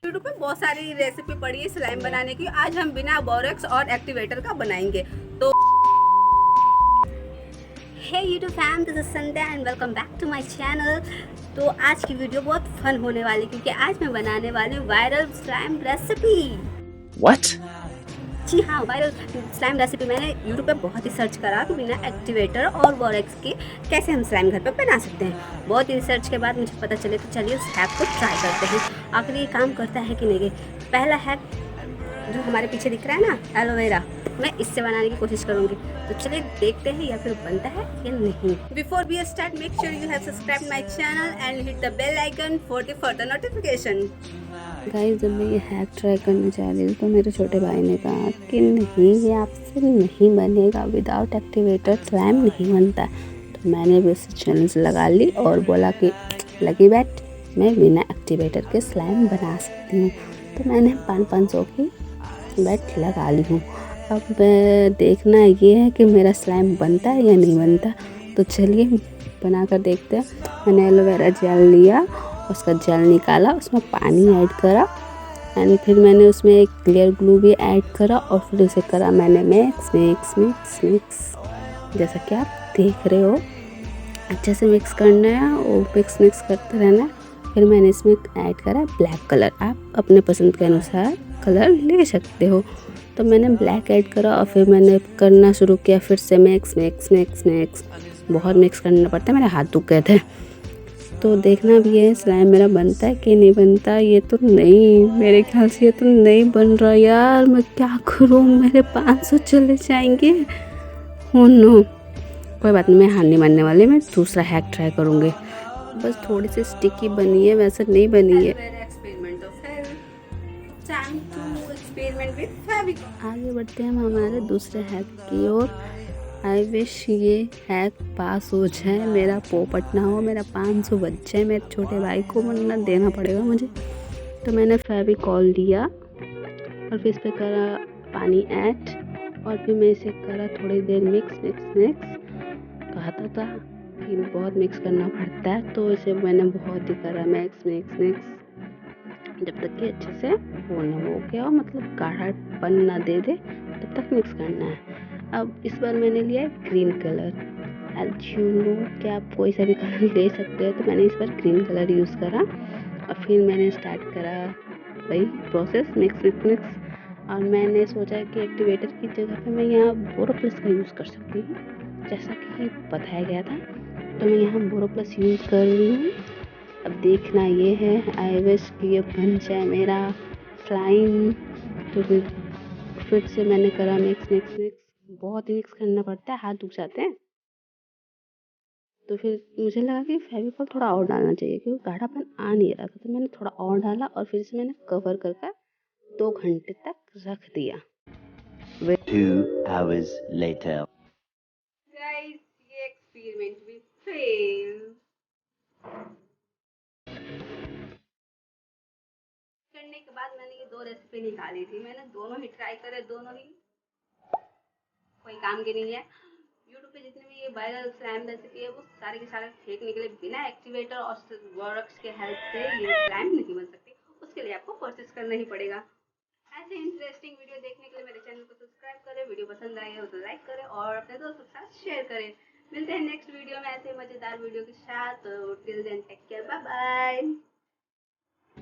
YouTube पे बहुत सारी रेसिपी पड़ी है स्लाइम बनाने की। आज हम बिना बोरेक्स और एक्टिवेटर का बनाएंगे। तो hey YouTube fam, this is Sandhya and welcome back to my channel. तो आज की वीडियो बहुत फन होने वाली क्योंकि आज मैं बनाने वाली हूँ वायरल स्लाइम रेसिपी। What? जी हाँ, वायरल स्लाइम रेसिपी। मैंने यूट्यूब पे बहुत ही सर्च करा कि बिना एक्टिवेटर और बोरेक्स के कैसे हम स्लाइम घर पे बना सकते हैं। बहुत ही रिसर्च के बाद मुझे पता चले, तो चलिए उस हैक को ट्राई करते हैं आखिर ये काम करता है कि नहीं। पहला हैक जो हमारे पीछे दिख रहा है ना, एलोवेरा, मैं इससे बनाने की कोशिश करूंगी। तो चलिए देखते हैं या फिर बनता है या नहीं। Before we start, make sure you have subscribe my channel and hit the bell icon for the further notification. Guys, जब मैं ये हैक ट्राई करने जा रही हूँ तो मेरे छोटे भाई ने कहा कि नहीं, ये आपसे नहीं बनेगा, विदाउट एक्टिवेटर स्लाइम नहीं बनता। तो मैंने भी उससे चैलेंज लगा ली और बोला कि लगी बैट, मैं बिना एक्टिवेटर के स्लाइम बना सकती हूँ। तो मैंने 500 की बैट लगा ली हूँ। अब देखना ये है कि मेरा स्लाइम बनता है या नहीं बनता। तो चलिए बना कर देखते हैं। मैंने एलोवेरा जेल लिया, उसका जेल निकाला, उसमें पानी ऐड करा एंड फिर मैंने उसमें एक क्लियर ग्लू भी ऐड करा और फिर उसे करा मैंने मिक्स मिक्स मिक्स मिक्स। जैसा कि आप देख रहे हो, अच्छे से मिक्स करना है और मिक्स करते रहना है। फिर मैंने इसमें ऐड करा ब्लैक कलर। आप अपने पसंद के अनुसार कलर ले सकते हो। तो मैंने ब्लैक ऐड करा और फिर मैंने करना शुरू किया फिर से मिक्स मिक्स मिक्स मिक्स। बहुत मिक्स करना पड़ता है, मेरे हाथ दुख गए थे। तो देखना भी है स्लाइम मेरा बनता है कि नहीं बनता। ये तो नहीं, मेरे ख्याल से ये तो नहीं बन रहा यार। मैं क्या करूँ, मेरे 500 चले जाएंगे। ओह नो, कोई बात नहीं, मैं हार नहीं मानने वाली। मैं दूसरा हैक ट्राई करूँगी। बस थोड़ी सी स्टिकी बनी है, वैसे नहीं बनी है। आगे बढ़ते हैं हम हमारे दूसरे हैक की ओर। आई विश ये हैक पास हो जाए, मेरा पोपट ना हो, मेरा 500 बच जाए मेरे छोटे भाई को, वरना देना पड़ेगा मुझे। तो मैंने फेविकॉल लिया और फिर इस पर करा पानी ऐड और फिर मैं इसे करा थोड़ी देर मिक्स मिक्स मिक्स। कहता था कि बहुत मिक्स करना पड़ता है, तो इसे मैंने बहुत ही करा मिक्स मिक्स मिक्स जब तक कि अच्छे से वो ना हो गया, मतलब गाढ़ापन ना दे दे, तब तक मिक्स करना है। अब इस बार मैंने लिया है green colour. As you know कि आप कोई सा भी कलर ले सकते हो, तो मैंने इस बार ग्रीन कलर यूज़ करा और फिर मैंने स्टार्ट करा वही प्रोसेस मिक्स मिक्स मिक्स। और मैंने सोचा कि एक्टिवेटर की जगह पे मैं यहाँ बोरोप्लस का यूज़ कर सकती हूँ, जैसा कि बताया गया था। तो मैं यहाँ बोरोप्लस यूज़ कर रही हूँ। अब देखना ये है, आई विश कि ये बन जाए मेरा स्लाइम। तो फिर से मैंने करा मिक्स मिक्स मिक्स। बहुत ही मिक्स करना पड़ता है, हाथ दुख जाते हैं। तो फिर मुझे लगा कि फेविकॉल थोड़ा और डालना चाहिए क्योंकि गाढ़ापन आ नहीं रहा था। तो मैंने थोड़ा और डाला और फिर से मैंने कवर कर 2 घंटे तक रख दिया। 2 hours later. गाइस, ये एक्सपेरिमेंट भी फेल करने के बाद मैंने ये 2 रेसिपी निकाली थी। मैंने दोनों ही ट्राई करे, दोनों ही कोई काम के नहीं है। यूट्यूब पे जितने भी ये वायरल स्लैम रेसिपी है, वो सारे के सारे फेक निकले। बिना एक्टिवेटर और वर्क्स के हेल्प से ये स्लैम नहीं बन सकती। उसके लिए आपको परचेस करना ही पड़ेगा। ऐसे इंटरेस्टिंग वीडियो देखने के लिए मेरे चैनल को सब्सक्राइब करें, वीडियो पसंद आए हो तो लाइक करें और अपने दोस्तों के साथ शेयर करें। मिलते हैं नेक्स्ट वीडियो में ऐसे मजेदार वीडियो के साथ। Till then take care, bye bye.